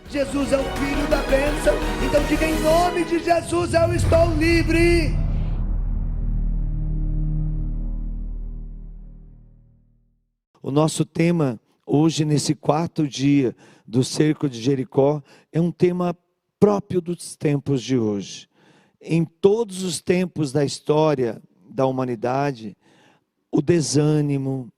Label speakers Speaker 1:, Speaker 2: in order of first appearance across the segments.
Speaker 1: Jesus é o Filho da bênção. Então diga: em nome de Jesus eu estou livre. O nosso tema hoje, nesse quarto dia do cerco de Jericó, é um tema próprio dos tempos de hoje. Em todos os tempos da história da humanidade, o desânimo,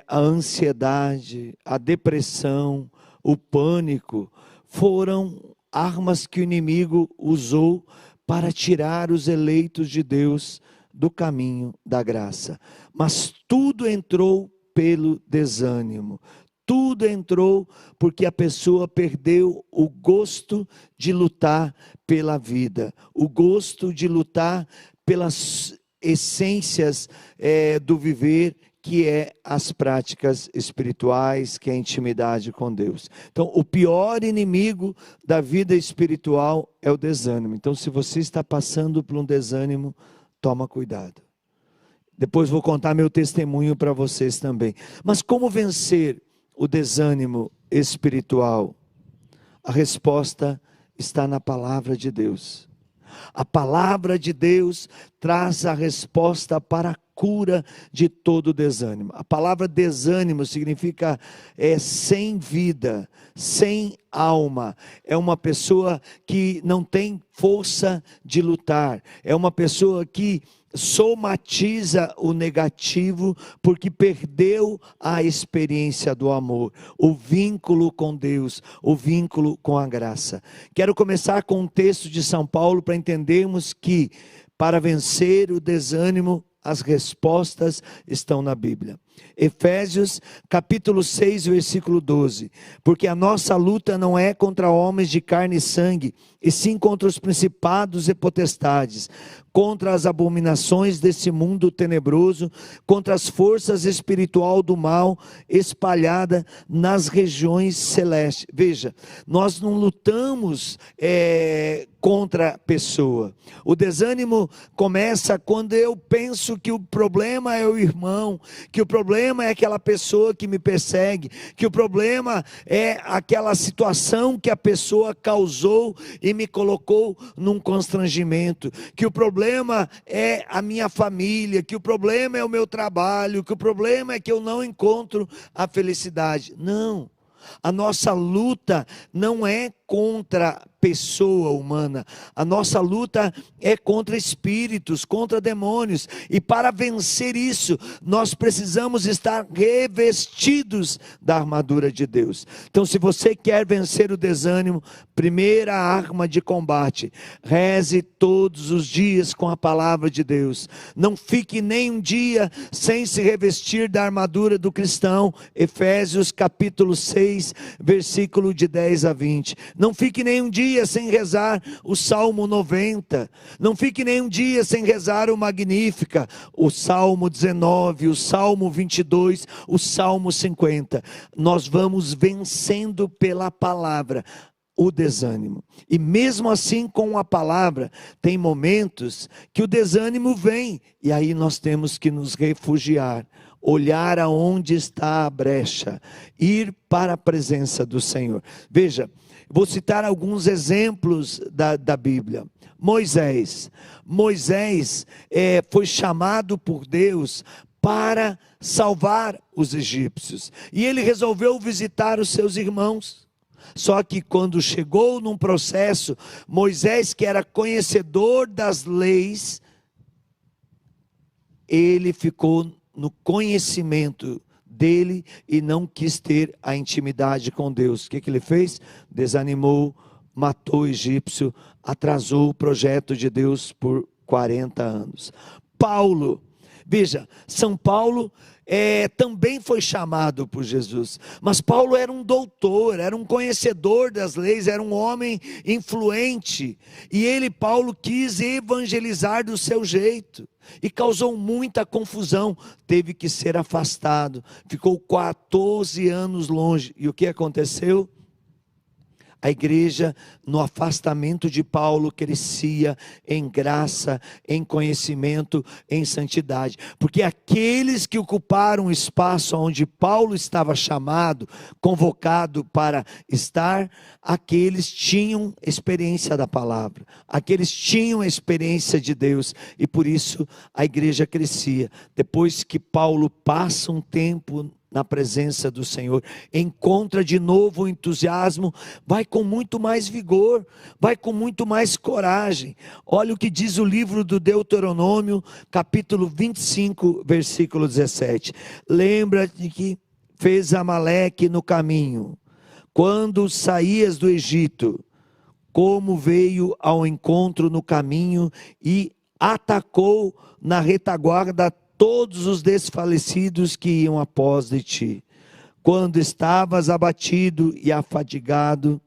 Speaker 1: a ansiedade, a depressão, o pânico, foram armas que o inimigo usou para tirar os eleitos de Deus do caminho da graça. Mas tudo entrou pelo desânimo. Tudo entrou porque a pessoa perdeu o gosto de lutar pela vida, o gosto de lutar pelas essências do viver, que é as práticas espirituais, que é a intimidade com Deus. Então, o pior inimigo da vida espiritual é o desânimo. Então, se você está passando por um desânimo, toma cuidado. Depois vou contar meu testemunho para vocês também. Mas como vencer o desânimo espiritual? A resposta está na palavra de Deus. A palavra de Deus traz a resposta para a cura de todo desânimo. A palavra desânimo significa sem vida, sem alma. É uma pessoa que não tem força de lutar. É uma pessoa que somatiza o negativo porque perdeu a experiência do amor, o vínculo com Deus, o vínculo com a graça. Quero começar com um texto de São Paulo para entendermos que para vencer o desânimo, as respostas estão na Bíblia. Efésios capítulo 6, versículo 12. Porque a nossa luta não é contra homens de carne e sangue, e sim contra os principados e potestades, contra as abominações desse mundo tenebroso, contra as forças espirituais do mal espalhadas nas regiões celestes. Veja, nós não lutamos contra a pessoa. O desânimo começa quando eu penso que o problema é o irmão, que o problema é aquela pessoa que me persegue, que o problema é aquela situação que a pessoa causou e me colocou num constrangimento, que o problema é a minha família, que o problema é o meu trabalho, que o problema é que eu não encontro a felicidade. Não, a nossa luta não é contra a pessoa humana, a nossa luta é contra espíritos, contra demônios, e para vencer isso, nós precisamos estar revestidos da armadura de Deus. Então, se você quer vencer o desânimo, primeira arma de combate, reze todos os dias com a palavra de Deus, não fique nem um dia sem se revestir da armadura do cristão. Efésios capítulo 6, versículo de 10 a 20, não fique nem um dia sem rezar o Salmo 90, não fique nem um dia sem rezar o Magnífica, o Salmo 19, o Salmo 22, o Salmo 50, nós vamos vencendo pela palavra o desânimo, e mesmo assim com a palavra, tem momentos que o desânimo vem, e aí nós temos que nos refugiar, olhar aonde está a brecha, ir para a presença do Senhor. Veja, vou citar alguns exemplos da Bíblia. Moisés foi chamado por Deus para salvar os egípcios, e ele resolveu visitar os seus irmãos. Só que quando chegou num processo, Moisés, que era conhecedor das leis, ele ficou no conhecimento dele e não quis ter a intimidade com Deus. O que ele fez? Desanimou, matou o egípcio, atrasou o projeto de Deus por 40 anos. Paulo, veja, São Paulo também foi chamado por Jesus, mas Paulo era um doutor, era um conhecedor das leis, era um homem influente, e Paulo quis evangelizar do seu jeito, e causou muita confusão, teve que ser afastado, ficou 14 anos longe, e o que aconteceu? A igreja, no afastamento de Paulo, crescia em graça, em conhecimento, em santidade. Porque aqueles que ocuparam o espaço onde Paulo estava chamado, convocado para estar, aqueles tinham experiência da palavra, aqueles tinham experiência de Deus, e por isso a igreja crescia. Depois que Paulo passa um tempo na presença do Senhor, encontra de novo o entusiasmo, vai com muito mais vigor, vai com muito mais coragem. Olha o que diz o livro do Deuteronômio, capítulo 25, versículo 17. Lembra-te que fez Amaleque no caminho, quando saías do Egito, como veio ao encontro no caminho e atacou na retaguarda todos os desfalecidos que iam após de ti. Quando estavas abatido e afadigado,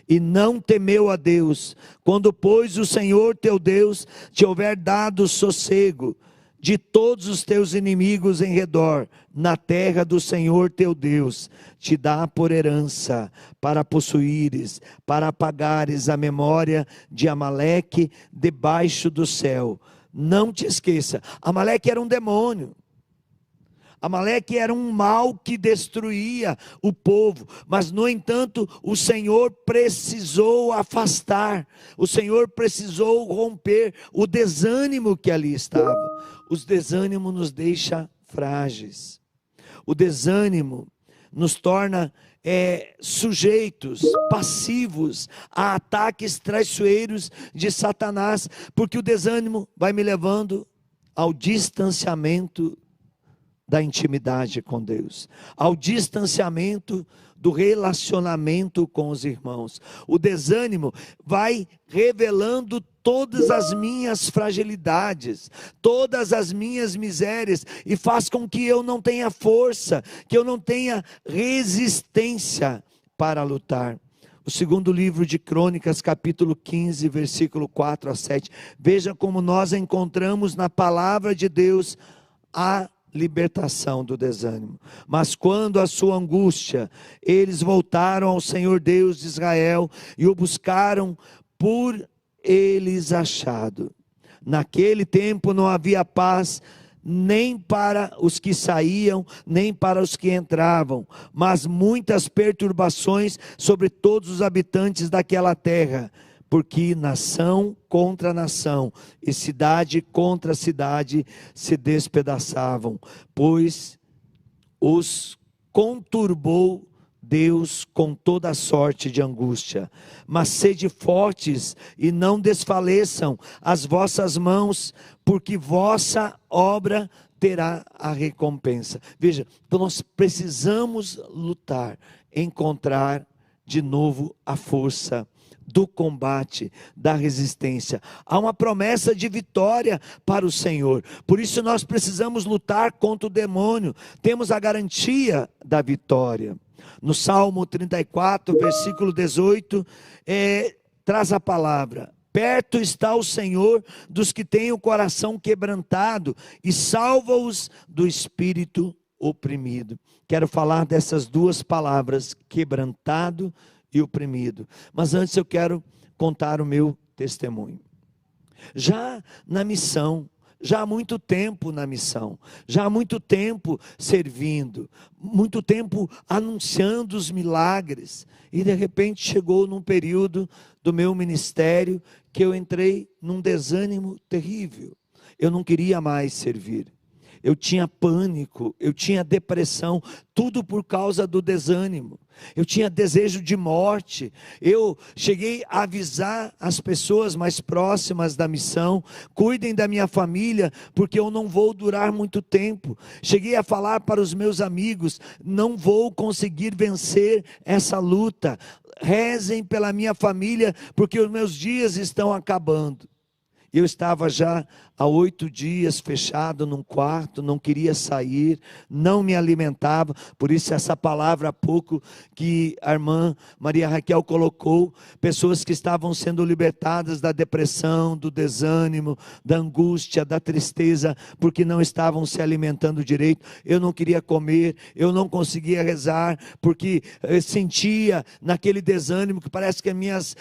Speaker 1: e não temeu a Deus, quando pois o Senhor teu Deus te houver dado sossego de todos os teus inimigos em redor, na terra do Senhor teu Deus, te dá por herança, para possuíres, para apagares a memória de Amaleque debaixo do céu. Não te esqueça, Amaleque era um demônio, Amaleque era um mal que destruía o povo, mas no entanto o Senhor precisou afastar, o Senhor precisou romper o desânimo que ali estava. Os desânimos nos deixam frágeis, o desânimo nos torna sujeitos, passivos a ataques traiçoeiros de Satanás, porque o desânimo vai me levando ao distanciamento da intimidade com Deus, ao distanciamento do relacionamento com os irmãos. O desânimo vai revelando todas as minhas fragilidades, todas as minhas misérias, e faz com que eu não tenha força, que eu não tenha resistência para lutar. O segundo livro de Crônicas, capítulo 15, versículo 4 a 7. Veja como nós encontramos na palavra de Deus a libertação do desânimo. Mas quando a sua angústia, eles voltaram ao Senhor Deus de Israel e o buscaram por eles achado. Naquele tempo não havia paz, nem para os que saíam, nem para os que entravam, mas muitas perturbações sobre todos os habitantes daquela terra, porque nação contra nação e cidade contra cidade se despedaçavam, pois os conturbou Deus com toda sorte de angústia. Mas sede fortes e não desfaleçam as vossas mãos, porque vossa obra terá a recompensa. Veja, então nós precisamos lutar, encontrar de novo a força do combate, da resistência. Há uma promessa de vitória para o Senhor, por isso nós precisamos lutar contra o demônio, temos a garantia da vitória. No Salmo 34, versículo 18, traz a palavra: perto está o Senhor dos que têm o coração quebrantado e salva-os do espírito oprimido. Quero falar dessas duas palavras, quebrantado e oprimido. Mas antes eu quero contar o meu testemunho. Já na missão, já há muito tempo na missão, já há muito tempo servindo, muito tempo anunciando os milagres, e de repente chegou num período do meu ministério que eu entrei num desânimo terrível. Eu não queria mais servir. Eu tinha pânico, eu tinha depressão, tudo por causa do desânimo. Eu tinha desejo de morte. Eu cheguei a avisar as pessoas mais próximas da missão: cuidem da minha família, porque eu não vou durar muito tempo. Cheguei a falar para os meus amigos: não vou conseguir vencer essa luta. Rezem pela minha família, porque os meus dias estão acabando. E eu estava já há 8 dias fechado num quarto, não queria sair, não me alimentava. Por isso essa palavra há pouco que a irmã Maria Raquel colocou, pessoas que estavam sendo libertadas da depressão, do desânimo, da angústia, da tristeza, porque não estavam se alimentando direito. Eu não queria comer, eu não conseguia rezar, porque eu sentia naquele desânimo que parece que as minhas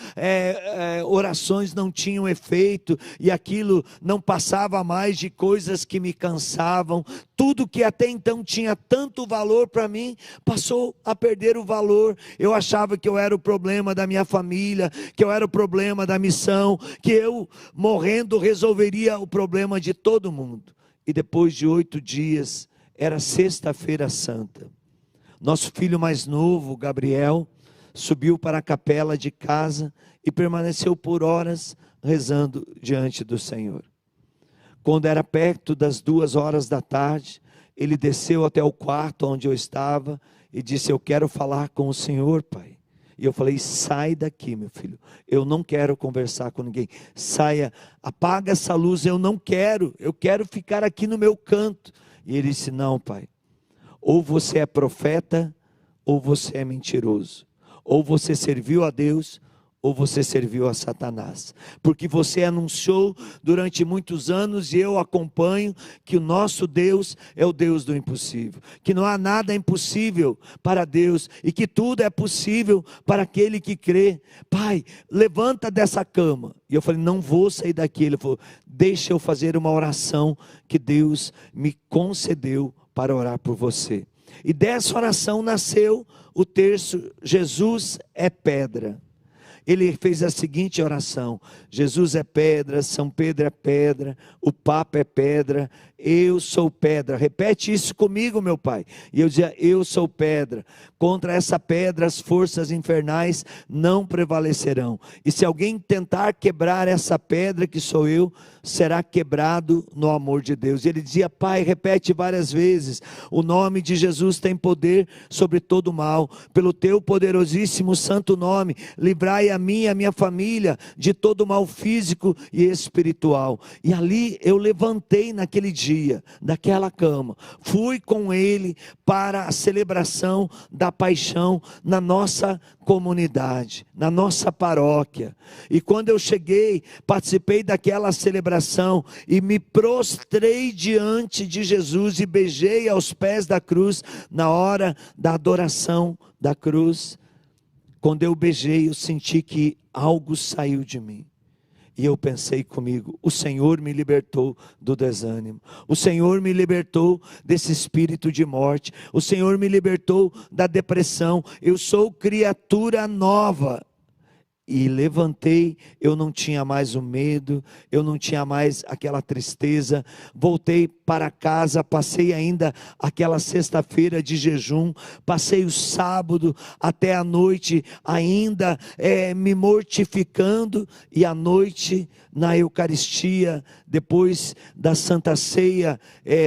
Speaker 1: orações não tinham efeito, e aquilo não passava mais de coisas que me cansavam. Tudo que até então tinha tanto valor para mim, passou a perder o valor. Eu achava que eu era o problema da minha família, que eu era o problema da missão, que eu morrendo resolveria o problema de todo mundo. E depois de 8 dias, era sexta-feira santa, nosso filho mais novo, Gabriel, subiu para a capela de casa e permaneceu por horas rezando diante do Senhor. Quando era perto das 2 horas da tarde, ele desceu até o quarto onde eu estava e disse: eu quero falar com o Senhor, pai. E eu falei: sai daqui, meu filho, eu não quero conversar com ninguém, saia, apaga essa luz, eu não quero, eu quero ficar aqui no meu canto. E ele disse: não, pai, ou você é profeta, ou você é mentiroso, ou você serviu a Deus, ou você serviu a Satanás, porque você anunciou durante muitos anos, e eu acompanho, que o nosso Deus é o Deus do impossível, que não há nada impossível para Deus, e que tudo é possível para aquele que crê. Pai, levanta dessa cama. E eu falei: não vou sair daqui. Ele falou: deixa eu fazer uma oração que Deus me concedeu para orar por você. E dessa oração nasceu o terço Jesus é pedra. Ele fez a seguinte oração: Jesus é pedra, São Pedro é pedra, o Papa é pedra, eu sou pedra. Repete isso comigo, meu pai. E eu dizia: eu sou pedra. Contra essa pedra as forças infernais não prevalecerão. E se alguém tentar quebrar essa pedra que sou eu, será quebrado no amor de Deus. E ele dizia: pai, repete várias vezes, o nome de Jesus tem poder sobre todo mal. Pelo teu poderosíssimo santo nome, livrai a mim e a minha família de todo mal físico e espiritual. E ali eu levantei naquele dia, daquela cama, fui com ele para a celebração da paixão na nossa comunidade, na nossa paróquia. E quando eu cheguei, participei daquela celebração e me prostrei diante de Jesus e beijei aos pés da cruz. Na hora da adoração da cruz, quando eu beijei, eu senti que algo saiu de mim. E eu pensei comigo: o Senhor me libertou do desânimo, o Senhor me libertou desse espírito de morte, o Senhor me libertou da depressão, eu sou criatura nova. E levantei, eu não tinha mais o medo, eu não tinha mais aquela tristeza. Voltei para casa, passei ainda aquela sexta-feira de jejum, passei o sábado até a noite ainda me mortificando, e à noite na Eucaristia, depois da Santa Ceia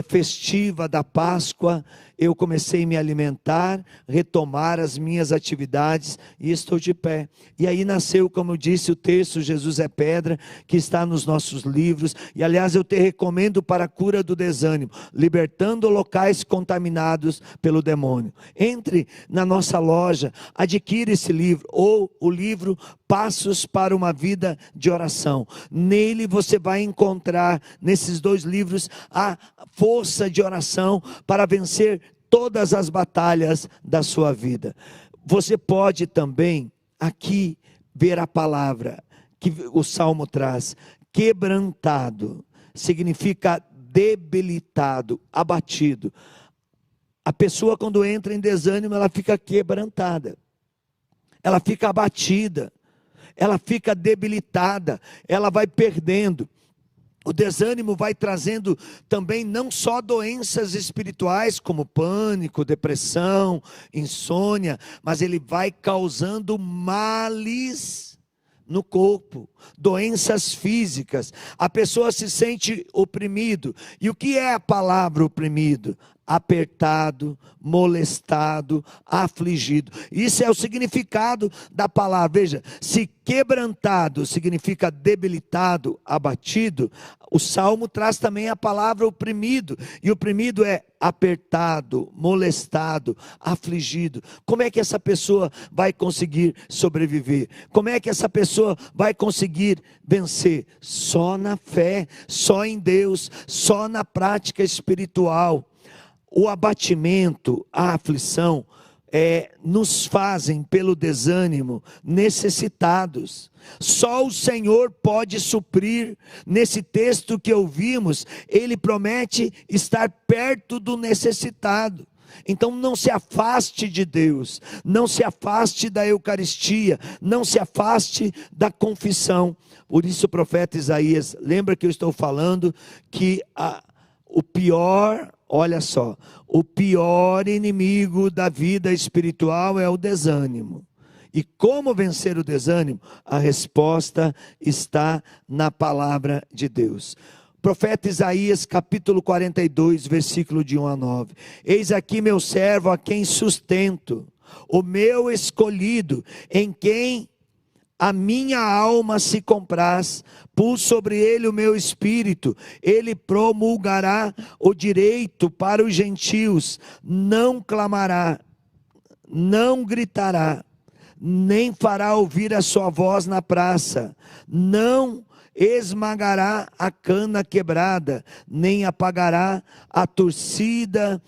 Speaker 1: festiva da Páscoa, eu comecei a me alimentar, retomar as minhas atividades, e estou de pé. E aí nasceu, como eu disse, o terço Jesus é pedra, que está nos nossos livros. E aliás, eu te recomendo para a cura do desânimo, libertando locais contaminados pelo demônio. Entre na nossa loja, adquira esse livro, ou o livro Passos para uma Vida de Oração. Nele você vai encontrar, nesses 2 livros, a força de oração para vencer todas as batalhas da sua vida. Você pode também aqui ver a palavra que o Salmo traz: quebrantado, significa debilitado, abatido. A pessoa, quando entra em desânimo, ela fica quebrantada, ela fica abatida, ela fica debilitada, ela vai perdendo. O desânimo vai trazendo também não só doenças espirituais, como pânico, depressão, insônia, mas ele vai causando males no corpo, doenças físicas. A pessoa se sente oprimido. E o que é a palavra oprimido? apertado, molestado, afligido. Isso é o significado da palavra. Veja, se quebrantado significa debilitado, abatido, o Salmo traz também a palavra oprimido, e oprimido é apertado, molestado, afligido. Como é que essa pessoa vai conseguir sobreviver? Como é que essa pessoa vai conseguir vencer? Só na fé, só em Deus, só na prática espiritual. O abatimento, a aflição, nos fazem pelo desânimo necessitados. Só o Senhor pode suprir. Nesse texto que ouvimos, Ele promete estar perto do necessitado. Então não se afaste de Deus, não se afaste da Eucaristia, não se afaste da confissão. Por isso o profeta Isaías, lembra que eu estou falando que o pior, olha só, o pior inimigo da vida espiritual é o desânimo. E como vencer o desânimo? A resposta está na palavra de Deus. Profeta Isaías, capítulo 42, versículo de 1 a 9. Eis aqui meu servo a quem sustento, o meu escolhido, em quem a minha alma se compraz. Pus sobre ele o meu espírito, ele promulgará o direito para os gentios, não clamará, não gritará, nem fará ouvir a sua voz na praça, não esmagará a cana quebrada, nem apagará a torcida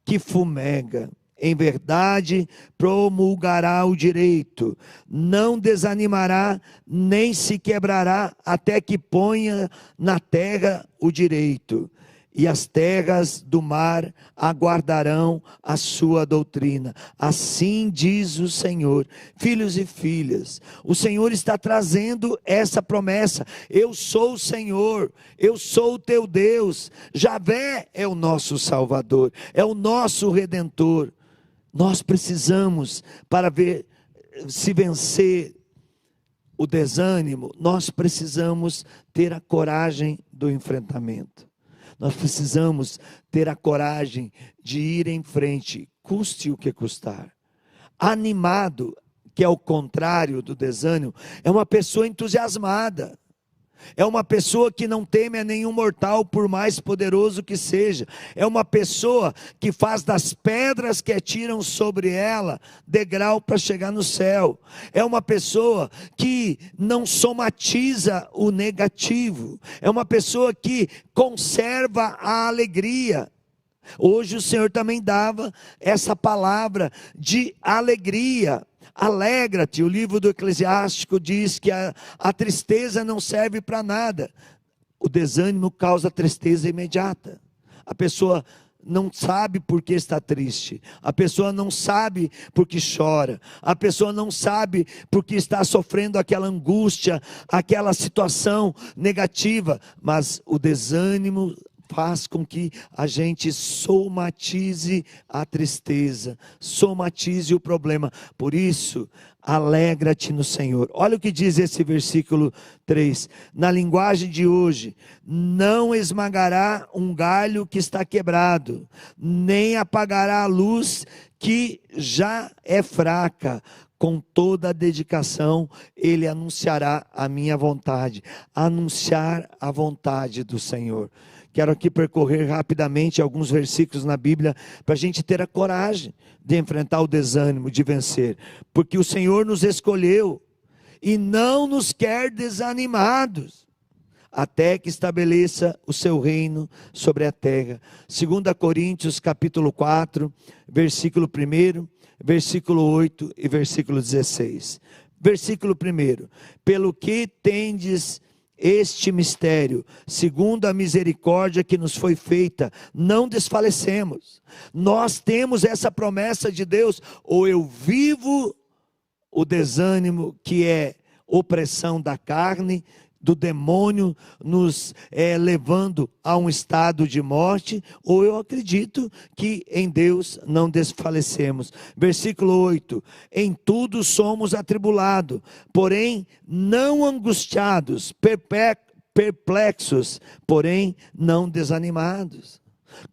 Speaker 1: que fumega. Em verdade, promulgará o direito, não desanimará, nem se quebrará, até que ponha na terra o direito. E as terras do mar aguardarão a sua doutrina. Assim diz o Senhor. Filhos e filhas, o Senhor está trazendo essa promessa. Eu sou o Senhor, eu sou o teu Deus. Javé é o nosso Salvador, é o nosso Redentor. Nós precisamos, para se vencer o desânimo, nós precisamos ter a coragem do enfrentamento. Nós precisamos ter a coragem de ir em frente, custe o que custar. Animado, que é o contrário do desânimo, é uma pessoa entusiasmada. É uma pessoa que não teme a nenhum mortal, por mais poderoso que seja. É uma pessoa que faz das pedras que atiram sobre ela degrau para chegar no céu. É uma pessoa que não somatiza o negativo. É uma pessoa que conserva a alegria. Hoje o Senhor também dava essa palavra de alegria. Alegra-te, o livro do Eclesiástico diz que a tristeza não serve para nada. O desânimo causa tristeza imediata. A pessoa não sabe por que está triste, a pessoa não sabe por que chora, a pessoa não sabe por que está sofrendo aquela angústia, aquela situação negativa, mas o desânimo faz com que a gente somatize a tristeza, somatize o problema. Por isso, alegra-te no Senhor. Olha o que diz esse versículo 3. Na linguagem de hoje, não esmagará um galho que está quebrado, nem apagará a luz que já é fraca. Com toda a dedicação, ele anunciará a minha vontade. Anunciar a vontade do Senhor. Quero aqui percorrer rapidamente alguns versículos na Bíblia, para a gente ter a coragem de enfrentar o desânimo, de vencer. Porque o Senhor nos escolheu, e não nos quer desanimados, até que estabeleça o seu reino sobre a terra. 2 Coríntios capítulo 4, versículo 1, versículo 8 e versículo 16. Versículo 1: pelo que tendes este mistério, segundo a misericórdia que nos foi feita, não desfalecemos. Nós temos essa promessa de Deus: ou eu vivo o desânimo, que é opressão da carne, do demônio nos levando a um estado de morte, ou eu acredito que em Deus não desfalecemos. Versículo 8: em tudo somos atribulados, porém não angustiados, perplexos, porém não desanimados.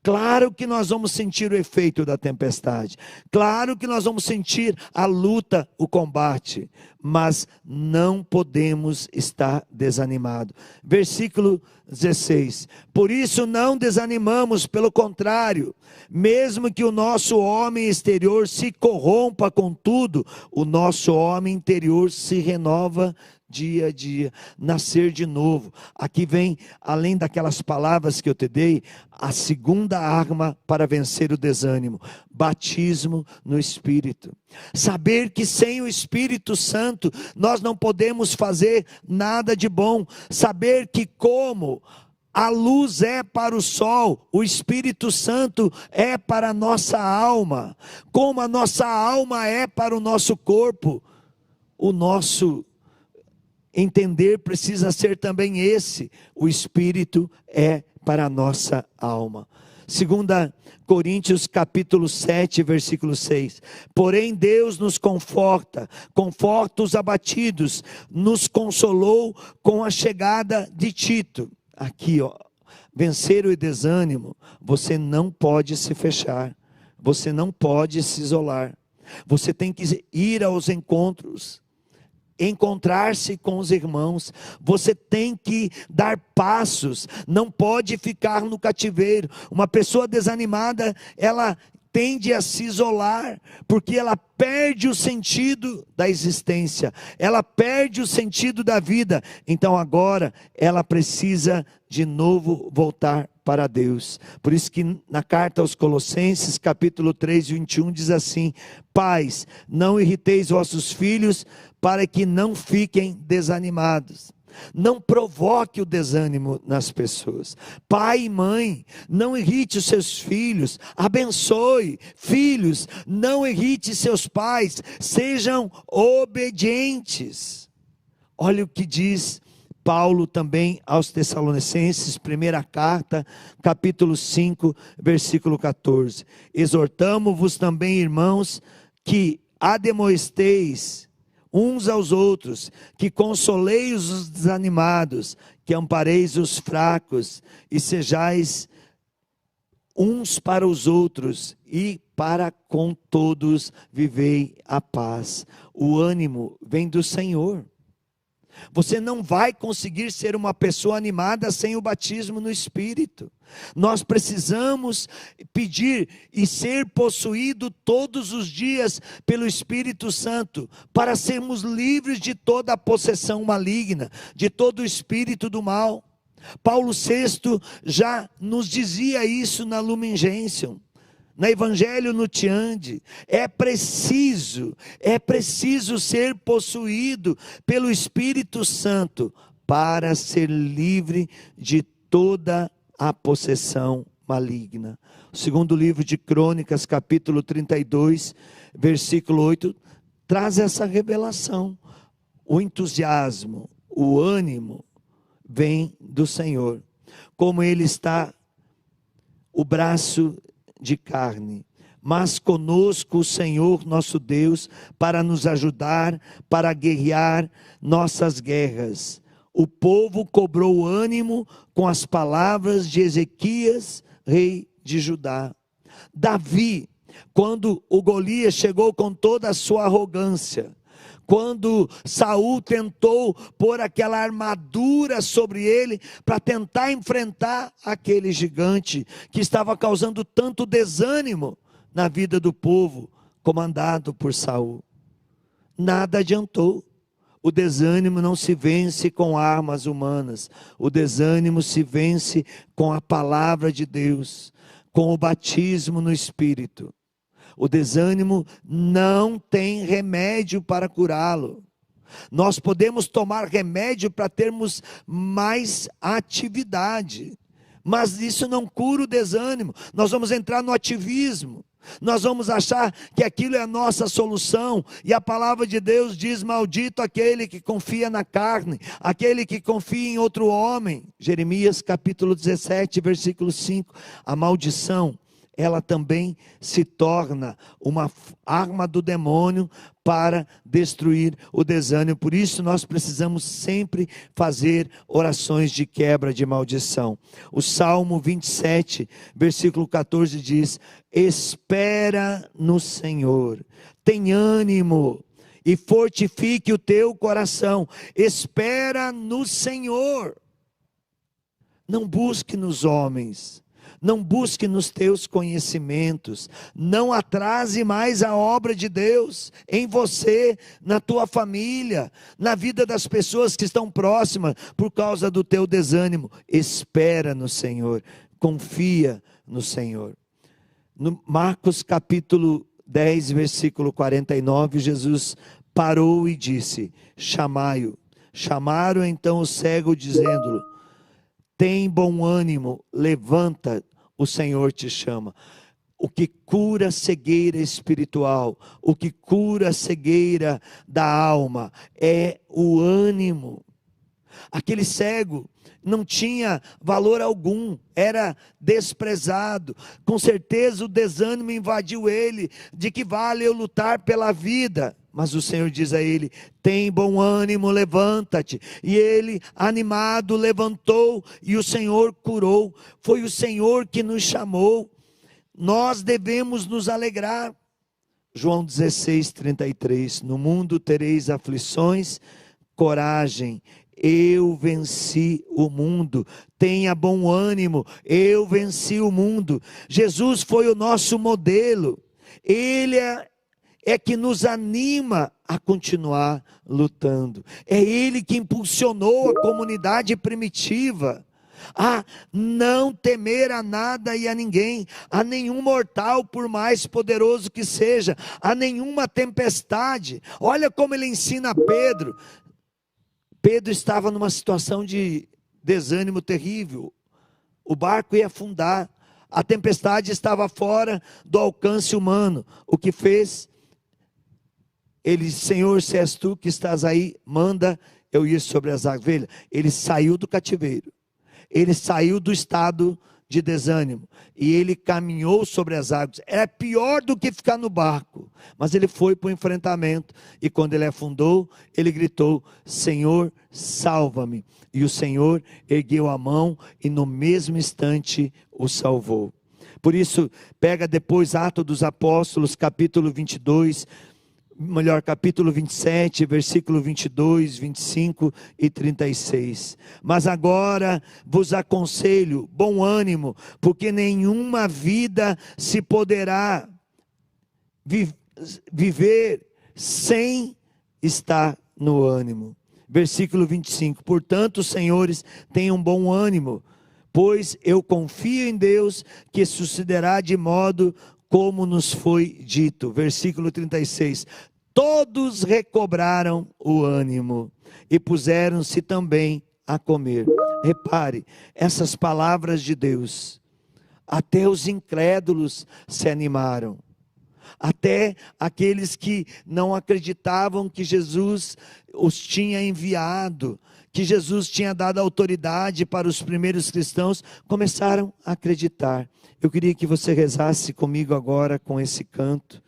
Speaker 1: Claro que nós vamos sentir o efeito da tempestade. Claro que nós vamos sentir a luta, o combate. Mas não podemos estar desanimados. Versículo 16. Por isso não desanimamos, pelo contrário. Mesmo que o nosso homem exterior se corrompa com tudo, o nosso homem interior se renova dia a dia, nascer de novo. Aqui vem, além daquelas palavras que eu te dei, a segunda arma para vencer o desânimo: batismo no Espírito. Saber que sem o Espírito Santo nós não podemos fazer nada de bom. Saber que como a luz é para o sol, o Espírito Santo é para a nossa alma, como a nossa alma é para o nosso corpo, o nosso entender precisa ser também esse: o Espírito é para a nossa alma. 2 Coríntios capítulo 7, versículo 6. Porém Deus nos conforta os abatidos, nos consolou com a chegada de Tito. Aqui, vencer o desânimo, você não pode se fechar, você não pode se isolar, você tem que ir aos encontros, encontrar-se com os irmãos, você tem que dar passos, não pode ficar no cativeiro. Uma pessoa desanimada, ela tende a se isolar, porque ela perde o sentido da existência, ela perde o sentido da vida. Então agora ela precisa de novo voltar para Deus. Por isso que na carta aos Colossenses, capítulo 3, 21, diz assim: pais, não irriteis vossos filhos, para que não fiquem desanimados. Não provoque o desânimo nas pessoas. Pai e mãe, não irrite os seus filhos, abençoe. Filhos, não irrite seus pais, sejam obedientes. Olha o que diz Paulo também aos Tessalonicenses, primeira carta, capítulo 5, versículo 14. Exortamo-vos também, irmãos, que ademoesteis uns aos outros, que consoleis os desanimados, que ampareis os fracos, e sejais uns para os outros, e para com todos vivei a paz. O ânimo vem do Senhor. Você não vai conseguir ser uma pessoa animada sem o batismo no Espírito. Nós precisamos pedir e ser possuído todos os dias pelo Espírito Santo, para sermos livres de toda a possessão maligna, de todo o espírito do mal. Paulo VI já nos dizia isso na Lumen Gentium, no Evangelho Nuntiandi. É preciso ser possuído pelo Espírito Santo para ser livre de toda a possessão maligna. O segundo livro de Crônicas, capítulo 32, versículo 8, traz essa revelação. O entusiasmo, o ânimo vem do Senhor. Como Ele está, o braço de carne, mas conosco o Senhor nosso Deus, para nos ajudar, para guerrear nossas guerras. O povo cobrou ânimo com as palavras de Ezequias, rei de Judá. Davi, quando o Golias chegou com toda a sua arrogância, quando Saul tentou pôr aquela armadura sobre ele, para tentar enfrentar aquele gigante, que estava causando tanto desânimo na vida do povo, comandado por Saul, nada adiantou. O desânimo não se vence com armas humanas, o desânimo se vence com a palavra de Deus, com o batismo no Espírito. O desânimo não tem remédio para curá-lo. Nós podemos tomar remédio para termos mais atividade, mas isso não cura o desânimo. Nós vamos entrar no ativismo, nós vamos achar que aquilo é a nossa solução, e a palavra de Deus diz: maldito aquele que confia na carne, aquele que confia em outro homem. Jeremias capítulo 17, versículo 5. A maldição ela também se torna uma arma do demônio para destruir o desânimo. Por isso nós precisamos sempre fazer orações de quebra de maldição. O Salmo 27, versículo 14 diz: espera no Senhor, tem ânimo e fortifique o teu coração. Espera no Senhor. Não busque nos homens, não busque nos teus conhecimentos, não atrase mais a obra de Deus em você, na tua família, na vida das pessoas que estão próximas por causa do teu desânimo. Espera no Senhor, confia no Senhor. No Marcos capítulo 10, versículo 49, Jesus parou e disse: chamai-o. Chamaram então o cego, dizendo-lhe: tem bom ânimo, levanta, o Senhor te chama. O que cura a cegueira espiritual, o que cura a cegueira da alma, é o ânimo. Aquele cego não tinha valor algum, era desprezado. Com certeza o desânimo invadiu ele, de que vale eu lutar pela vida? Mas o Senhor diz a ele: tem bom ânimo, levanta-te. E ele, animado, levantou e o Senhor curou. Foi o Senhor que nos chamou. Nós devemos nos alegrar. João 16:33, no mundo tereis aflições, coragem, eu venci o mundo. Tenha bom ânimo, eu venci o mundo. Jesus foi o nosso modelo. Ele é que nos anima a continuar lutando. É Ele que impulsionou a comunidade primitiva a não temer a nada e a ninguém, a nenhum mortal, por mais poderoso que seja, a nenhuma tempestade. Olha como ele ensina Pedro. Pedro estava numa situação de desânimo terrível. O barco ia afundar. A tempestade estava fora do alcance humano. O que fez? Ele disse: Senhor, se és tu que estás aí, manda eu ir sobre as águas. Ele saiu do cativeiro. Ele saiu do estado de desânimo. E ele caminhou sobre as águas. Era pior do que ficar no barco. Mas ele foi para o enfrentamento. E quando ele afundou, ele gritou: Senhor, salva-me. E o Senhor ergueu a mão e no mesmo instante o salvou. Por isso, pega depois Atos dos Apóstolos, capítulo 22, capítulo 27, versículo 22, 25 e 36. Mas agora vos aconselho, bom ânimo, porque nenhuma vida se poderá viver sem estar no ânimo. Versículo 25, portanto, senhores, tenham bom ânimo, pois eu confio em Deus, que sucederá de modo como nos foi dito. Versículo 36, todos recobraram o ânimo e puseram-se também a comer. Repare, essas palavras de Deus, até os incrédulos se animaram. Até aqueles que não acreditavam que Jesus os tinha enviado, que Jesus tinha dado autoridade para os primeiros cristãos, começaram a acreditar. Eu queria que você rezasse comigo agora com esse canto.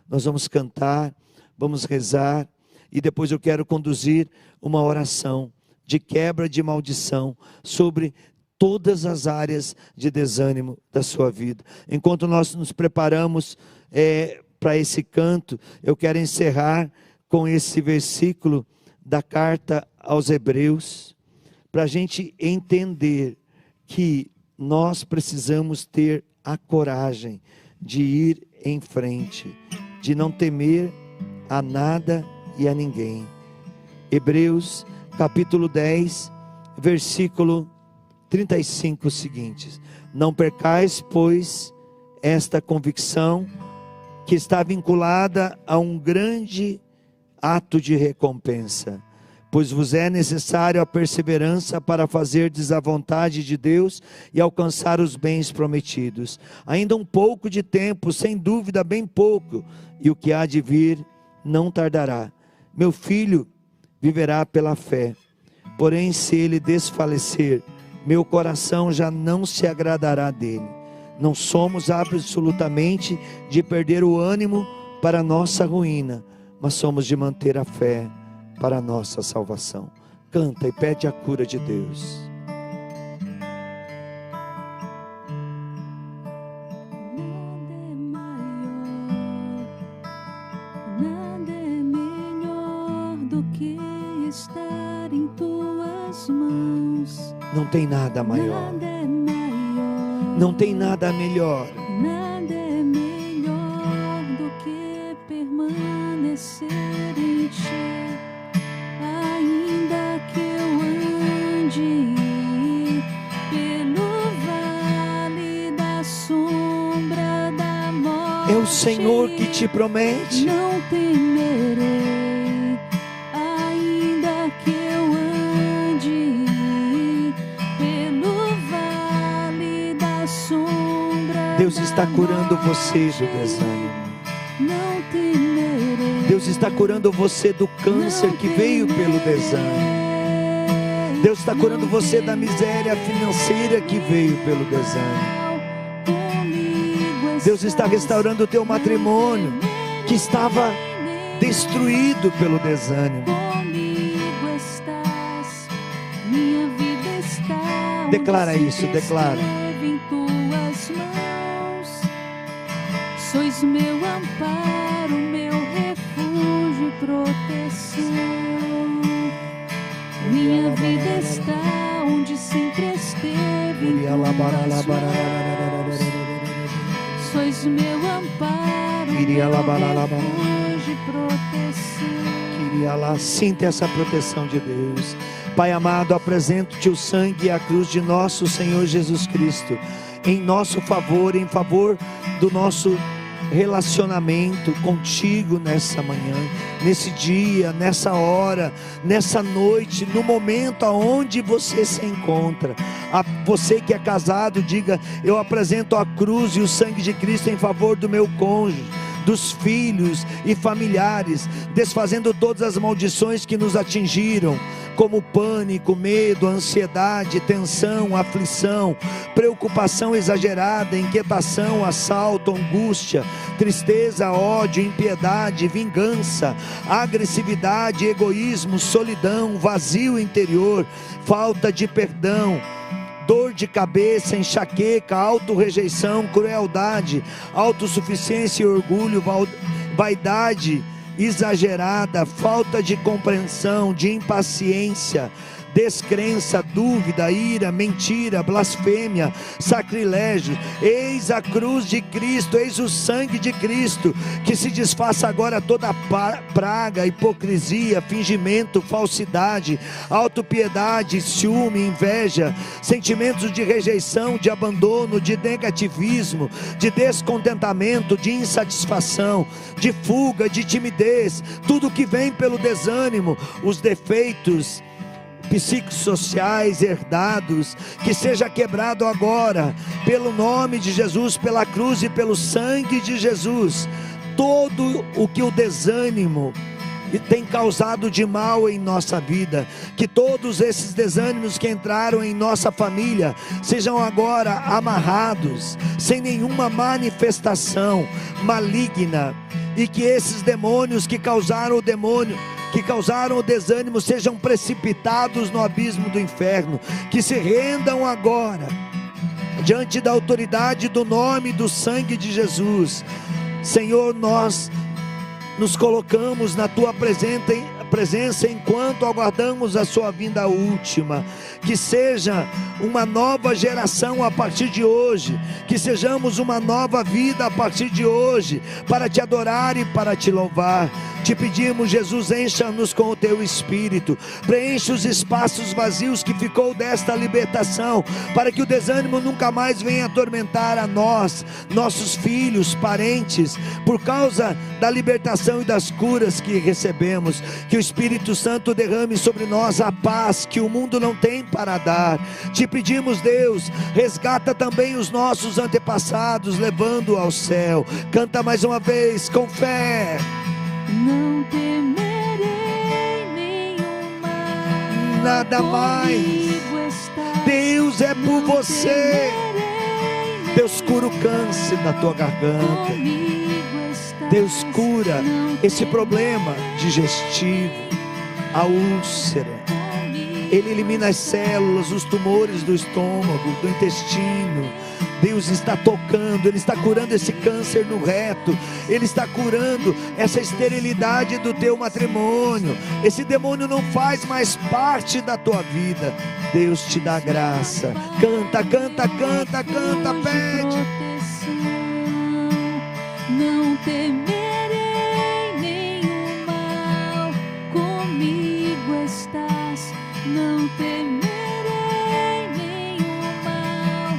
Speaker 1: Nós vamos cantar, vamos rezar, e depois eu quero conduzir uma oração de quebra de maldição sobre todas as áreas de desânimo da sua vida. Enquanto nós nos preparamos para esse canto, eu quero encerrar com esse versículo da carta aos Hebreus, para a gente entender que nós precisamos ter a coragem de ir em frente, de não temer a nada e a ninguém. Hebreus capítulo 10, versículo 35 seguintes: não percais, pois, esta convicção, que está vinculada a um grande ato de recompensa, pois vos é necessário a perseverança para fazerdes a vontade de Deus e alcançar os bens prometidos. Ainda um pouco de tempo, sem dúvida bem pouco, e o que há de vir não tardará. Meu filho viverá pela fé, porém se ele desfalecer, meu coração já não se agradará dele. Não somos absolutamente de perder o ânimo para a nossa ruína, mas somos de manter a fé para a nossa salvação. Canta e pede a cura de Deus.
Speaker 2: Nada é melhor do que estar em tuas mãos.
Speaker 1: Não tem nada maior.
Speaker 2: Nada é maior.
Speaker 1: Não tem nada melhor.
Speaker 2: Nada é melhor do que permanecer em ti. Ainda que eu ande pelo vale da sombra da morte,
Speaker 1: É o Senhor que te promete.
Speaker 2: não temerei. Ainda que eu ande pelo vale da sombra,
Speaker 1: Deus está
Speaker 2: da
Speaker 1: curando
Speaker 2: morte,
Speaker 1: você do desânimo.
Speaker 2: não temerei.
Speaker 1: Deus está curando você do câncer que veio pelo desânimo. Deus está curando você da miséria financeira que veio pelo desânimo. Deus está restaurando o teu matrimônio que estava destruído pelo desânimo.
Speaker 2: Comigo estás, minha vida está.
Speaker 1: Declara isso, declara.
Speaker 2: Em tuas mãos, sois meu amparo, meu refúgio e proteção. Minha vida está onde sempre esteve, em tuas mãos. Sois meu amparo, meu refúgio e proteção.
Speaker 1: Sinta essa proteção de Deus. Pai amado, apresento-te o sangue e a cruz de nosso Senhor Jesus Cristo, em nosso favor, em favor do nosso relacionamento contigo nessa manhã, nesse dia, nessa hora, nessa noite, no momento aonde você se encontra. A você que é casado, diga: eu apresento a cruz e o sangue de Cristo em favor do meu cônjuge, dos filhos e familiares, desfazendo todas as maldições que nos atingiram, como pânico, medo, ansiedade, tensão, aflição, preocupação exagerada, inquietação, assalto, angústia, tristeza, ódio, impiedade, vingança, agressividade, egoísmo, solidão, vazio interior, falta de perdão, dor de cabeça, enxaqueca, autorrejeição, crueldade, autossuficiência e orgulho, vaidade exagerada, falta de compreensão, de impaciência, descrença, dúvida, ira, mentira, blasfêmia, sacrilégio. Eis a cruz de Cristo, eis o sangue de Cristo, que se desfaça agora toda praga, hipocrisia, fingimento, falsidade, autopiedade, ciúme, inveja, sentimentos de rejeição, de abandono, de negativismo, de descontentamento, de insatisfação, de fuga, de timidez, tudo que vem pelo desânimo, os defeitos psicossociais herdados, que seja quebrado agora, pelo nome de Jesus, pela cruz e pelo sangue de Jesus. Todo o que o desânimo tem causado de mal em nossa vida, que todos esses desânimos que entraram em nossa família sejam agora amarrados, sem nenhuma manifestação maligna, e que esses demônios que causaram o desânimo sejam precipitados no abismo do inferno, que se rendam agora diante da autoridade do nome e do sangue de Jesus. Senhor, nós nos colocamos na tua presença enquanto aguardamos a sua vinda última. Que seja uma nova geração a partir de hoje, que sejamos uma nova vida a partir de hoje, para te adorar e para te louvar. Te pedimos, Jesus, encha-nos com o teu Espírito, preencha os espaços vazios que ficou desta libertação, para que o desânimo nunca mais venha atormentar a nós, nossos filhos, parentes, por causa da libertação e das curas que recebemos. Que o Espírito Santo derrame sobre nós a paz que o mundo não tem para dar. Te pedimos, Deus, resgata também os nossos antepassados, levando ao céu. Canta mais uma vez com fé.
Speaker 2: Não temerei nenhum mal,
Speaker 1: nada mais.
Speaker 2: comigo estás.
Speaker 1: Deus é por
Speaker 2: Não
Speaker 1: você.
Speaker 2: temerei
Speaker 1: Deus, cura o câncer da tua garganta. Deus, cura esse problema digestivo, a úlcera. Ele elimina as células, os tumores do estômago, do intestino. Deus está tocando, Ele está curando esse câncer no reto, Ele está curando essa esterilidade do teu matrimônio. Esse demônio não faz mais parte da tua vida. Deus te dá graça. Canta, canta, canta, canta, pede.
Speaker 2: Não temerei nenhum mal, comigo estás. Não temerei nenhum mal,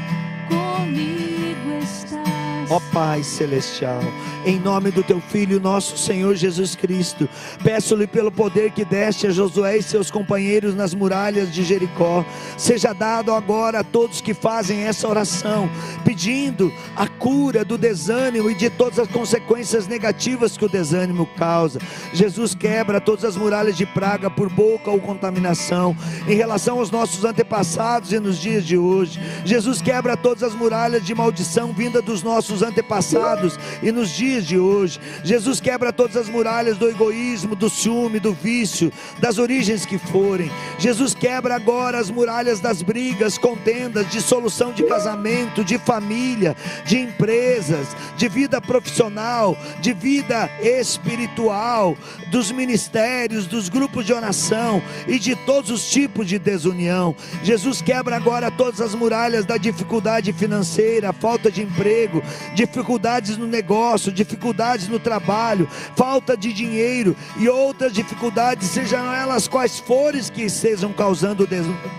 Speaker 2: comigo estás.
Speaker 1: Ó Pai Celestial, em nome do Teu Filho, nosso Senhor Jesus Cristo, peço-lhe pelo poder que deste a Josué e seus companheiros nas muralhas de Jericó, seja dado agora a todos que fazem essa oração, pedindo a cura do desânimo e de todas as consequências negativas que o desânimo causa. Jesus, quebra todas as muralhas de praga por boca ou contaminação, em relação aos nossos antepassados e nos dias de hoje. Jesus, quebra todas as muralhas de maldição vinda dos nossos antepassados e nos dias de hoje. Jesus, quebra todas as muralhas do egoísmo, do ciúme, do vício, das origens que forem. Jesus, quebra agora as muralhas das brigas, contendas, dissolução de casamento, de família, de empresas, de vida profissional, de vida espiritual, dos ministérios, dos grupos de oração e de todos os tipos de desunião. Jesus, quebra agora todas as muralhas da dificuldade financeira, falta de emprego, dificuldades no negócio, dificuldades no trabalho, falta de dinheiro e outras dificuldades, sejam elas quais forem, que estejam causando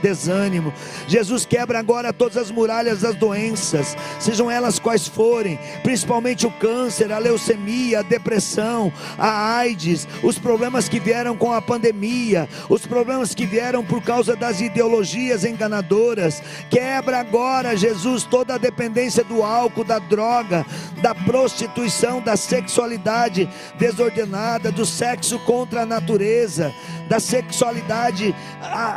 Speaker 1: desânimo. Jesus, quebra agora todas as muralhas das doenças, sejam elas quais forem, principalmente o câncer, a leucemia, a depressão, a AIDS, os problemas que vieram com a pandemia, os problemas que vieram por causa das ideologias enganadoras. Quebra agora, Jesus, toda a dependência do álcool, da droga, da prostituição, da sexualidade desordenada, do sexo contra a natureza, da sexualidade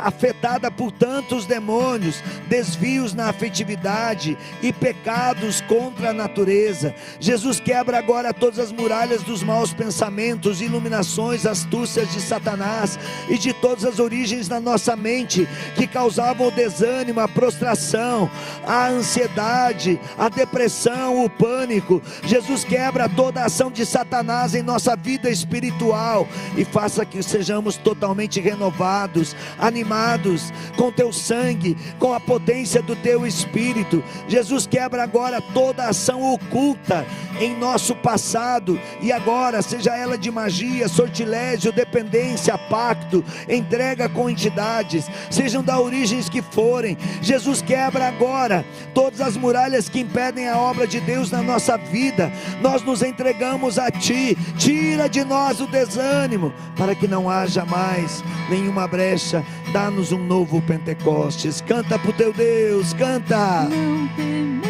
Speaker 1: afetada por tantos demônios, desvios na afetividade e pecados contra a natureza. Jesus, quebra agora todas as muralhas dos maus pensamentos, iluminações, astúcias de Satanás e de todas as origens na nossa mente que causavam o desânimo, a prostração, a ansiedade, a depressão, o pânico. Jesus, quebra toda a ação de Satanás em nossa vida espiritual e faça que sejamos totalmente renovados, animados com teu sangue, com a potência do teu Espírito. Jesus, quebra agora toda a ação oculta em nosso passado e agora, seja ela de magia, sortilégio, dependência, pacto, entrega com entidades, sejam da origens que forem. Jesus, quebra agora todas as muralhas que impedem a obra de Deus na nossa vida. Nós nos entregamos a Ti, tira de nós o desânimo, para que não haja mais nenhuma brecha. Dá-nos um novo Pentecostes. Canta pro teu Deus, canta.
Speaker 2: Não temerei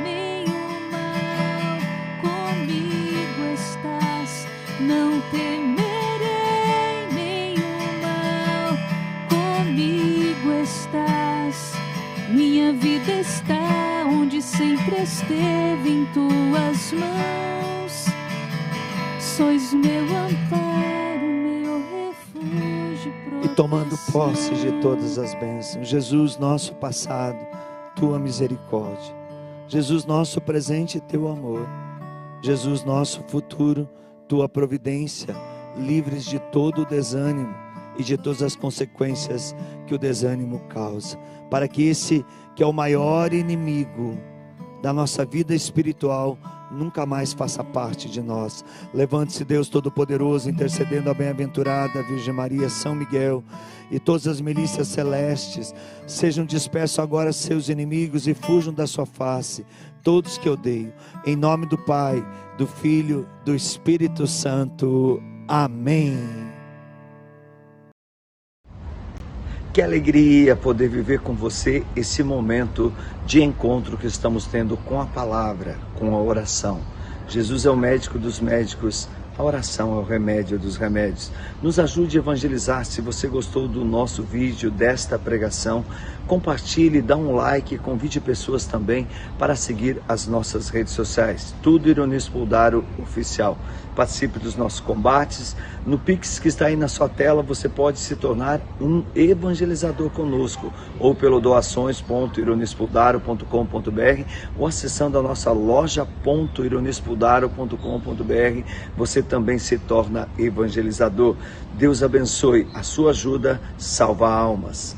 Speaker 2: nenhum mal, comigo estás. Não temerei nenhum mal, comigo estás. Minha vida está onde sempre esteve, em tuas mãos. Sois meu amparo, meu refúgio, proteção.
Speaker 1: E tomando posse de todas as bênçãos, Jesus, nosso passado, tua misericórdia. Jesus, nosso presente, teu amor. Jesus, nosso futuro, tua providência, livres de todo o desânimo e de todas as consequências que o desânimo causa, para que esse que é o maior inimigo da nossa vida espiritual nunca mais faça parte de nós. Levante-se, Deus Todo-Poderoso, intercedendo a bem-aventurada Virgem Maria, São Miguel e todas as milícias celestes. Sejam dispersos agora seus inimigos e fujam da sua face todos que odeiam. Em nome do Pai, do Filho, do Espírito Santo. Amém. Que alegria poder viver com você esse momento de encontro que estamos tendo com a palavra, com a oração. Jesus é o médico dos médicos, A oração é o remédio dos remédios. Nos ajude a evangelizar. Se você gostou do nosso vídeo, desta pregação, compartilhe, dá um like, convide pessoas também para seguir as nossas redes sociais. Tudo Ironispo Daro Oficial. Participe dos nossos combates. No Pix que está aí na sua tela, você pode se tornar um evangelizador conosco, ou pelo doações.ironispodaro.com.br, ou acessando a nossa loja.ironispodaro.com.br. Você também se torna evangelizador. Deus abençoe. A sua ajuda salva almas.